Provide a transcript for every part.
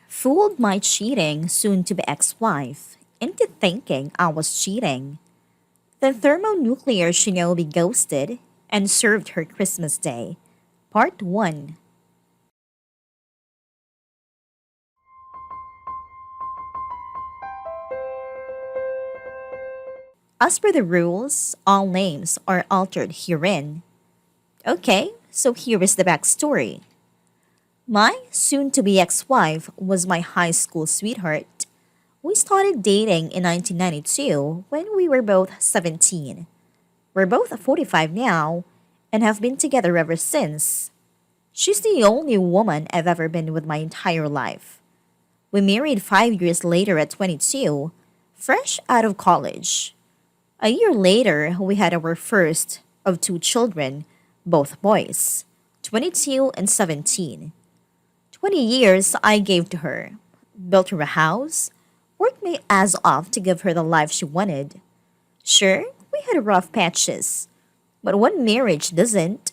Fooled my cheating, soon to be ex wife, into thinking I was cheating. Then thermonuclear shinobi ghosted and served her Christmas Day. Part 1. As per the rules, all names are altered herein. Okay, so here is the backstory. My soon to be ex wife was my high school sweetheart. We started dating in 1992 when we were both 17. We're both 45 now and have been together ever since. She's the only woman I've ever been with my entire life. We married 5 years later at 22, fresh out of college. A year later, we had our first of two children, both boys, 22 and 17. 20 years I gave to her, built her a house, worked my ass off to give her the life she wanted. Sure, we had rough patches, but one marriage doesn't.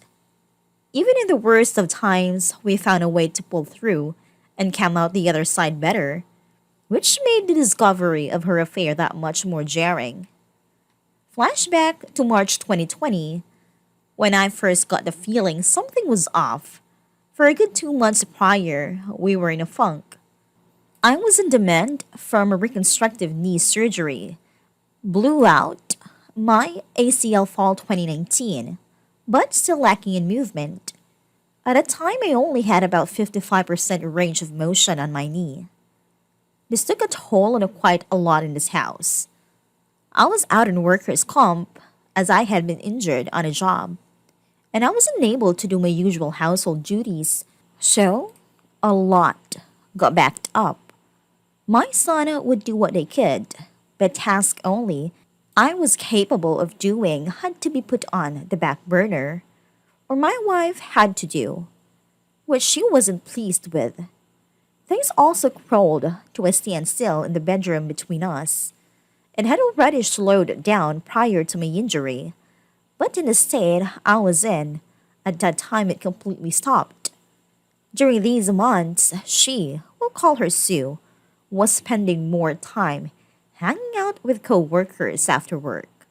Even in the worst of times, we found a way to pull through and come out the other side better, which made the discovery of her affair that much more jarring. Flashback to March 2020, when I first got the feeling something was off. For a good 2 months prior, we were in a funk. I was in demand from a reconstructive knee surgery, blew out my ACL fall 2019, but still lacking in movement. At the time, I only had about 55% range of motion on my knee. This took a toll on quite a lot in this house. I was out in workers' comp as I had been injured on a job, and I was unable to do my usual household duties, so a lot got backed up. My son would do what they could, but task only I was capable of doing had to be put on the back burner, or my wife had to do, which she wasn't pleased with. Things also crawled to a standstill in the bedroom between us. It had already slowed down prior to my injury, but in the state I was in, at that time it completely stopped. During these months, she, we'll call her Sue, was spending more time hanging out with co-workers after work.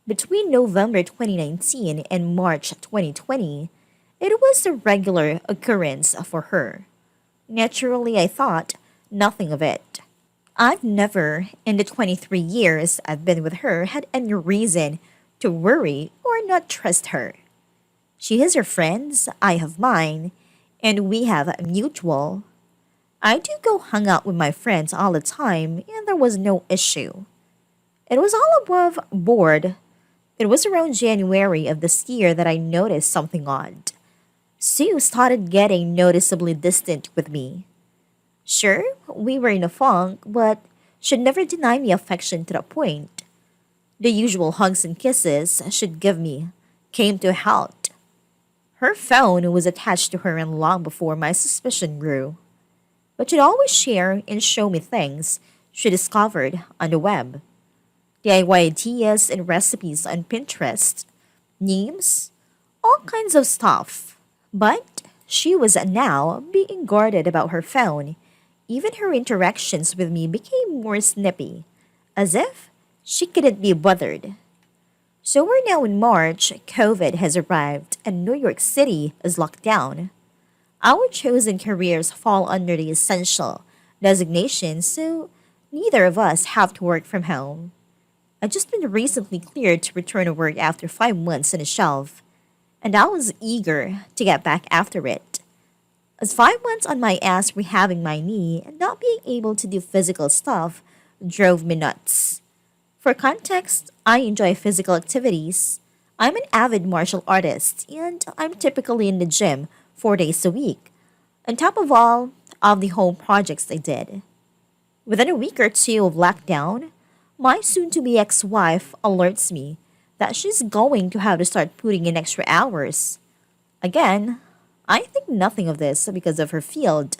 Between November 2019 and March 2020, it was a regular occurrence for her. Naturally, I thought nothing of it. I've never, in the 23 years I've been with her, had any reason to worry or not trust her. She has her friends, I have mine, and we have a mutual. I do go hang out with my friends all the time, and there was no issue. It was all above board. It was around January of this year that I noticed something odd. Sue started getting noticeably distant with me. Sure, we were in a funk, but she'd never deny me affection to that point. The usual hugs and kisses she'd give me came to a halt. Her phone was attached to her and long before my suspicion grew. But she'd always share and show me things she discovered on the web. DIY ideas and recipes on Pinterest, memes, all kinds of stuff. But she was now being guarded about her phone. Even her interactions with me became more snippy, as if she couldn't be bothered. So we're now in March, COVID has arrived, and New York City is locked down. Our chosen careers fall under the essential designation, so neither of us have to work from home. I've just been recently cleared to return to work after 5 months on a shelf, and I was eager to get back after it. As 5 months on my ass rehabbing my knee and not being able to do physical stuff drove me nuts. For context, I enjoy physical activities. I'm an avid martial artist, and I'm typically in the gym 4 days a week, on top of all of the home projects I did. Within a week or two of lockdown, my soon to be ex wife alerts me that she's going to have to start putting in extra hours. Again, I think nothing of this because of her field.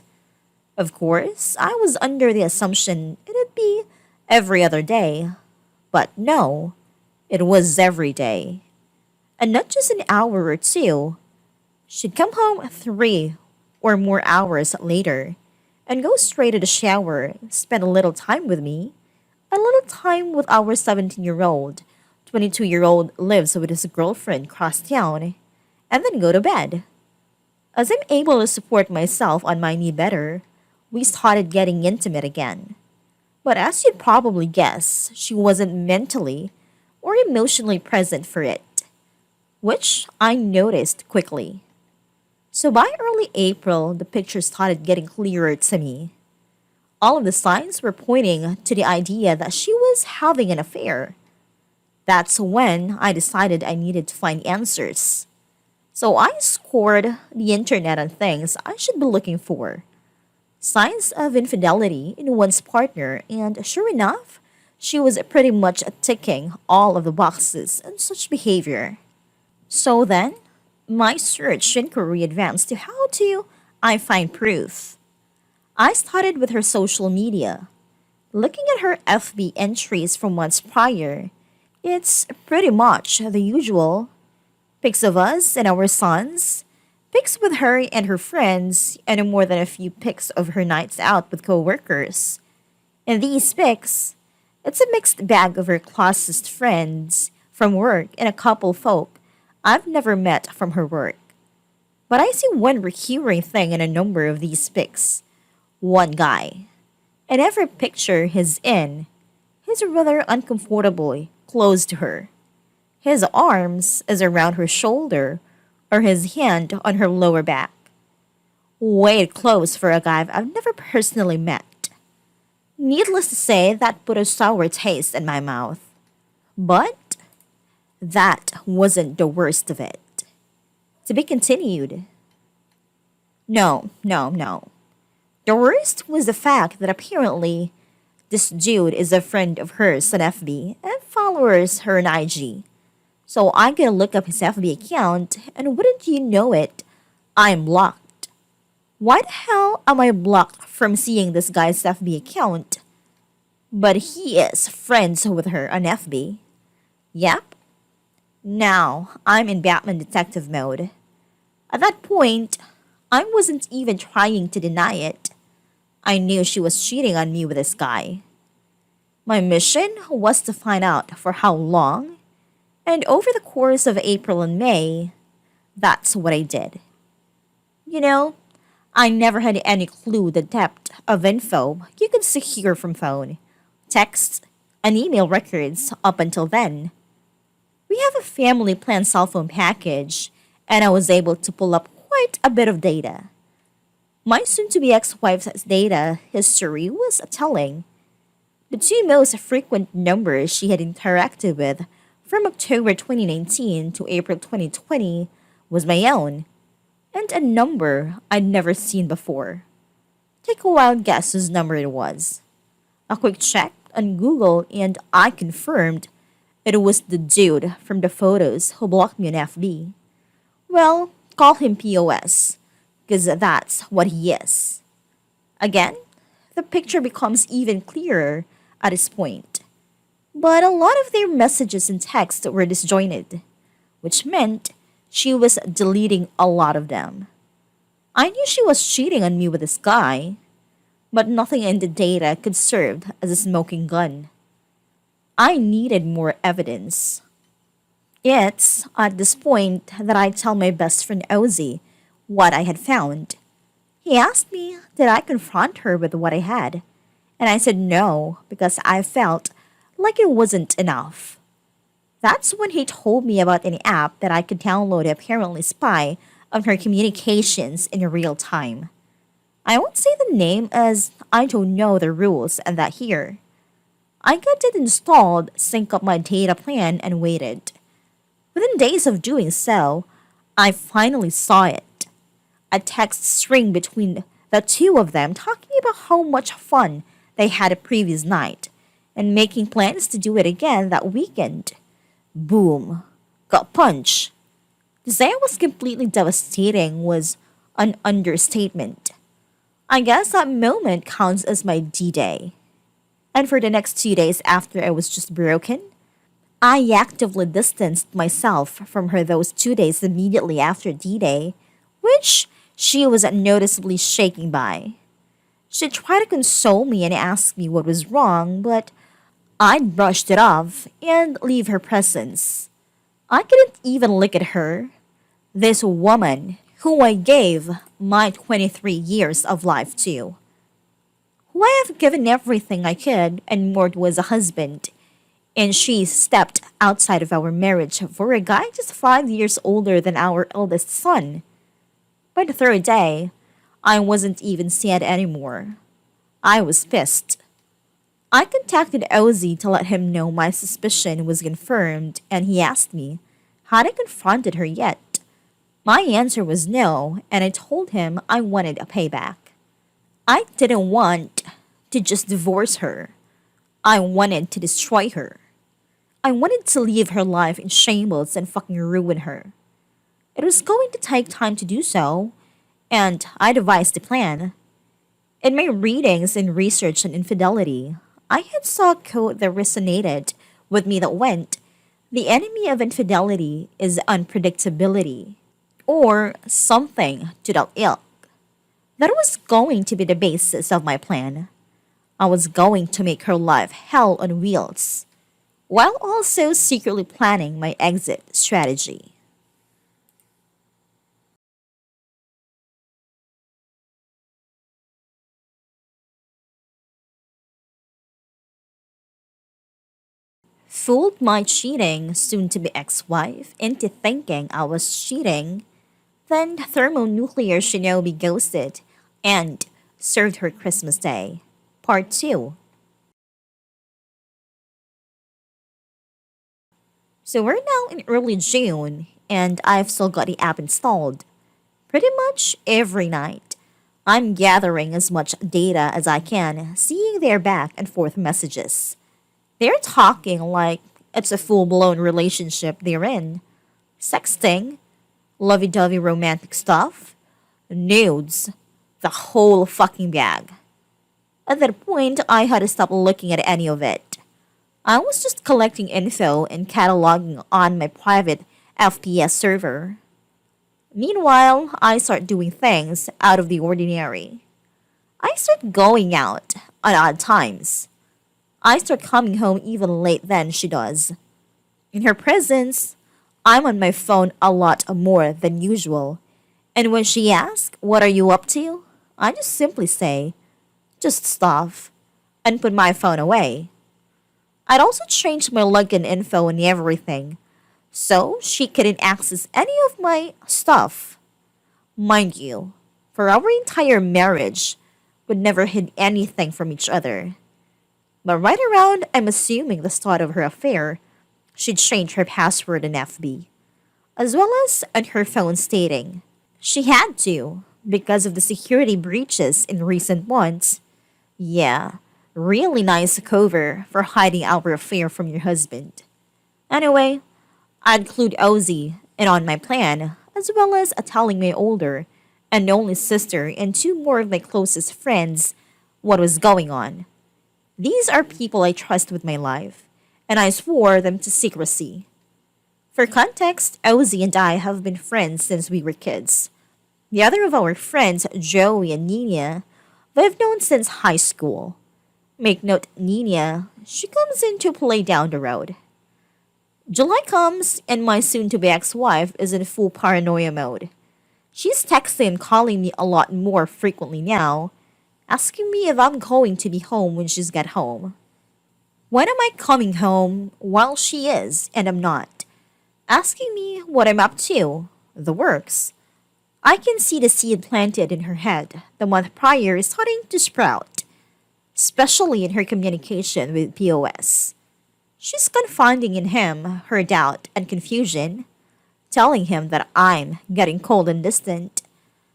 Of course, I was under the assumption it'd be every other day, but no, it was every day. And not just an hour or two. She'd come home 3 or more hours later, and go straight to the shower, spend a little time with me, a little time with our 17-year-old, 22-year-old lives with his girlfriend cross town, and then go to bed. As I'm able to support myself on my knee better, we started getting intimate again. But as you'd probably guess, she wasn't mentally or emotionally present for it, which I noticed quickly. So by early April, the picture started getting clearer to me. All of the signs were pointing to the idea that she was having an affair. That's when I decided I needed to find answers. So I scored the internet on things I should be looking for. Signs of infidelity in one's partner, and sure enough, she was pretty much ticking all of the boxes in such behavior. So then, my search inquiry advanced to how do I find proof. I started with her social media. Looking at her FB entries from months prior, it's pretty much the usual. Pics of us and our sons, pics with her and her friends, and more than a few pics of her nights out with coworkers. In these pics, it's a mixed bag of her closest friends from work and a couple folk I've never met from her work. But I see one recurring thing in a number of these pics. One guy. In every picture he's in, he's rather uncomfortably close to her. His arms is around her shoulder or his hand on her lower back. Way close for a guy I've never personally met. Needless to say, that put a sour taste in my mouth. But that wasn't the worst of it. To be continued. No. The worst was the fact that apparently this dude is a friend of hers on FB and follows her on IG. So I gotta look up his FB account, and wouldn't you know it, I'm blocked. Why the hell am I blocked from seeing this guy's FB account? But he is friends with her on FB. Yep. Now I'm in Batman detective mode. At that point, I wasn't even trying to deny it. I knew she was cheating on me with this guy. My mission was to find out for how long, and over the course of April and May, that's what I did. You know, I never had any clue the depth of info you could secure from phone, text, and email records up until then. We have a family plan cell phone package, and I was able to pull up quite a bit of data. My soon-to-be ex-wife's data history was telling. The two most frequent numbers she had interacted with from October 2019 to April 2020 was my own, and a number I'd never seen before. Take a wild guess whose number it was. A quick check on Google and I confirmed it was the dude from the photos who blocked me on FB. Well, call him POS, because that's what he is. Again, the picture becomes even clearer at this point. But a lot of their messages and texts were disjointed, which meant she was deleting a lot of them. I knew she was cheating on me with this guy, but nothing in the data could serve as a smoking gun. I needed more evidence. It's at this point that I tell my best friend Ozzy what I had found. He asked me did I confront her with what I had, and I said no because I felt like it wasn't enough. That's when he told me about an app that I could download to apparently spy on her communications in real time. I won't say the name as I don't know the rules and that here. I got it installed, synced up my data plan, and waited. Within days of doing so, I finally saw it. A text string between the two of them talking about how much fun they had a previous night and making plans to do it again that weekend. Boom. Got punched. To say it was completely devastating was an understatement. I guess that moment counts as my D-Day. And for the next 2 days after I was just broken, I actively distanced myself from her those 2 days immediately after D-Day, which she was noticeably shaken by. She'd try to console me and ask me what was wrong, but I'd brushed it off and leave her presence. I couldn't even look at her, this woman who I gave my 23 years of life to, who I have given everything I could and more to as a husband, and she stepped outside of our marriage for a guy just 5 years older than our eldest son. By the third day, I wasn't even sad anymore. I was pissed. I contacted Ozzy to let him know my suspicion was confirmed, and he asked me, had I confronted her yet? My answer was no, and I told him I wanted a payback. I didn't want to just divorce her. I wanted to destroy her. I wanted to leave her life in shambles and fucking ruin her. It was going to take time to do so, and I devised a plan. In my readings and research on infidelity, I had saw a quote that resonated with me that went, the enemy of infidelity is unpredictability, or something to that ilk. That was going to be the basis of my plan. I was going to make her life hell on wheels, while also secretly planning my exit strategy. Fooled my cheating, soon to be ex wife, into thinking I was cheating, then thermonuclear shinobi ghosted and served her Christmas Day. Part 2. So we're now in early June, and I've still got the app installed. Pretty much every night, I'm gathering as much data as I can, seeing their back and forth messages. They're talking like it's a full blown relationship they're in. Sexting, lovey dovey romantic stuff, nudes, the whole fucking bag. At that point, I had to stop looking at any of it. I was just collecting info and cataloging on my private FPS server. Meanwhile, I start doing things out of the ordinary. I start going out at odd times. I start coming home even late than she does. In her presence, I'm on my phone a lot more than usual. And when she asks, what are you up to? I just simply say, just stuff, and put my phone away. I'd also changed my login info and everything, so she couldn't access any of my stuff. Mind you, for our entire marriage, we'd never hid anything from each other. But right around, I'm assuming the start of her affair, she'd changed her password in FB, as well as on her phone stating she had to because of the security breaches in recent months. Yeah, really nice cover for hiding our affair from your husband. Anyway, I'd include Ozzy in on my plan, as well as telling my older and only sister and two more of my closest friends what was going on. These are people I trust with my life, and I swore them to secrecy. For context, Ozzy and I have been friends since we were kids. The other of our friends, Joey and Nina, we've known since high school. Make note, Nina, she comes in to play down the road. July comes, and my soon-to-be ex-wife is in full paranoia mode. She's texting and calling me a lot more frequently now, asking me if I'm going to be home when she's get home. When am I coming home while she is and I'm not? Asking me what I'm up to, the works. I can see the seed planted in her head the month prior is starting to sprout, especially in her communication with POS. She's confiding in him her doubt and confusion, telling him that I'm getting cold and distant.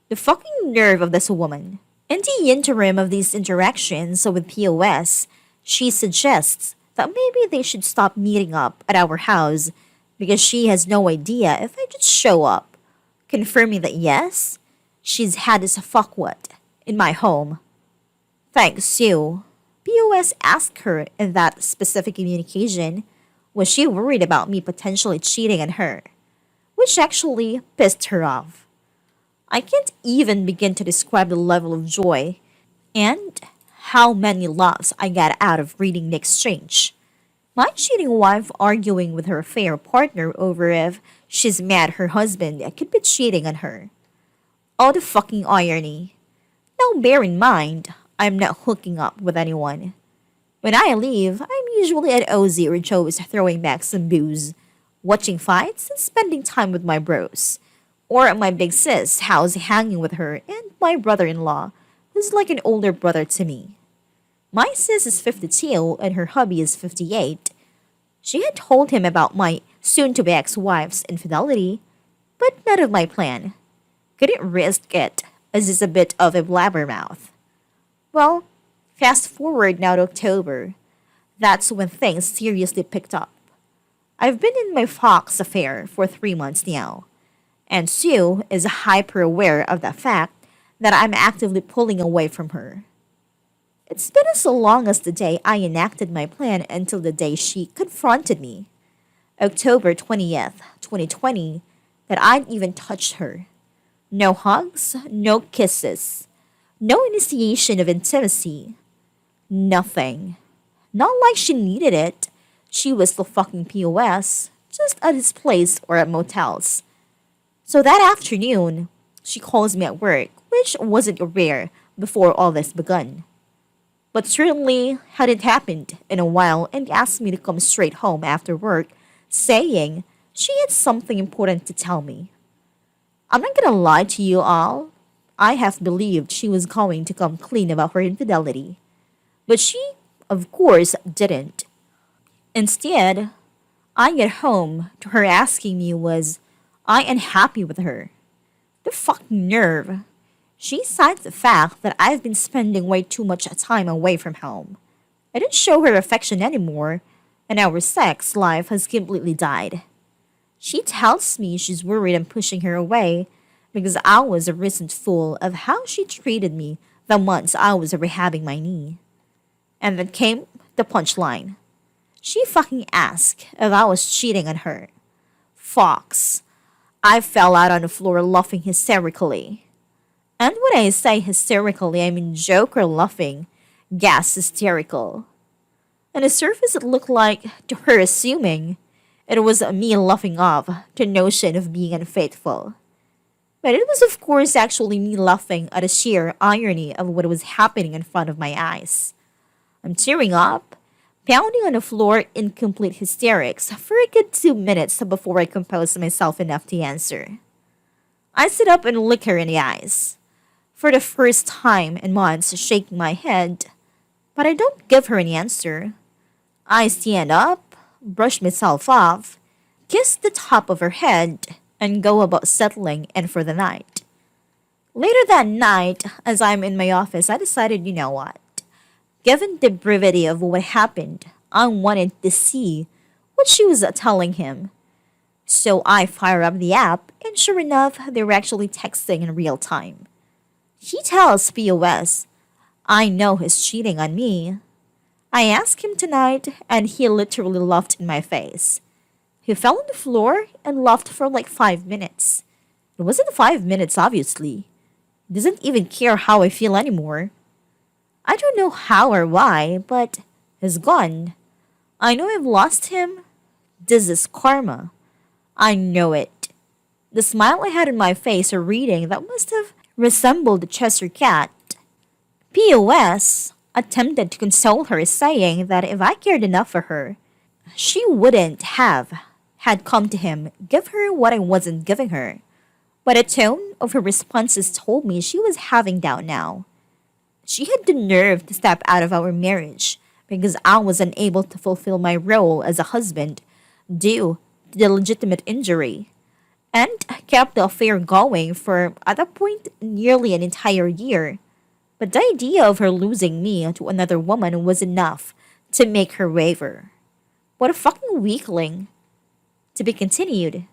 The fucking nerve of this woman. In the interim of these interactions with POS, she suggests that maybe they should stop meeting up at our house because she has no idea if I just show up, confirming that yes, she's had this fuckwit in my home. Thanks, Sue. POS asked her in that specific communication, was she worried about me potentially cheating on her, which actually pissed her off. I can't even begin to describe the level of joy And how many laughs I got out of reading the exchange. My cheating wife arguing with her affair partner over if she's mad her husband could be cheating on her. All the fucking irony. Now bear in mind, I'm not hooking up with anyone. When I leave, I'm usually at Ozzy or Joe's throwing back some booze, watching fights and spending time with my bros. Or at my big sis' house hanging with her and my brother-in-law, who's like an older brother to me. My sis is 52 and her hubby is 58. She had told him about my soon-to-be ex-wife's infidelity, but none of my plan. Couldn't risk it, as he's a bit of a blabbermouth. Well, fast forward now to October. That's when things seriously picked up. I've been in my Fox affair for 3 months now, and Sue is hyper aware of the fact that I'm actively pulling away from her. It's been as long as the day I enacted my plan until the day she confronted me, October 20th, 2020, that I'd even touched her. No hugs, no kisses, no initiation of intimacy, nothing. Not like she needed it. She was still fucking POS, just at his place or at motels. So that afternoon, she calls me at work, which wasn't rare before all this begun. But certainly hadn't happened in a while and asked me to come straight home after work, saying she had something important to tell me. I'm not gonna lie to you all. I have believed she was going to come clean about her infidelity. But she, of course, didn't. Instead, I get home to her asking me was I unhappy with her. The fucking nerve. She cites the fact that I've been spending way too much time away from home. I didn't show her affection anymore, and our sex life has completely died. She tells me she's worried I'm pushing her away because I was a recent fool of how she treated me the months I was rehabbing my knee. And then came the punchline. She fucking asked if I was cheating on her. Fox. I fell out on the floor laughing hysterically. And when I say hysterically, I mean joke or laughing, gas hysterical. On the surface, it looked like, to her assuming, it was me laughing off the notion of being unfaithful. But it was, of course, actually me laughing at the sheer irony of what was happening in front of my eyes. I'm tearing up, pounding on the floor in complete hysterics for a good 2 minutes before I compose myself enough to answer. I sit up and look her in the eyes, for the first time in months shaking my head, but I don't give her an answer. I stand up, brush myself off, kiss the top of her head, and go about settling in for the night. Later that night, as I'm in my office, I decided, you know what? Given the brevity of what happened, I wanted to see what she was telling him. So I fire up the app, and sure enough, they were actually texting in real time. He tells POS, I know he's cheating on me. I asked him tonight, and he literally laughed in my face. He fell on the floor and laughed for like 5 minutes. It wasn't 5 minutes, obviously. He doesn't even care how I feel anymore. I don't know how or why, but he's gone. I know I've lost him. This is karma. I know it. The smile I had on my face a reading that must have resembled the Cheshire Cat. POS attempted to console her, saying that if I cared enough for her, she wouldn't have had come to him, give her what I wasn't giving her. But the tone of her responses told me she was having doubt now. She had the nerve to step out of our marriage because I was unable to fulfill my role as a husband due to the legitimate injury, and kept the affair going for, at that point, nearly an entire year. But the idea of her losing me to another woman was enough to make her waver. What a fucking weakling. To be continued.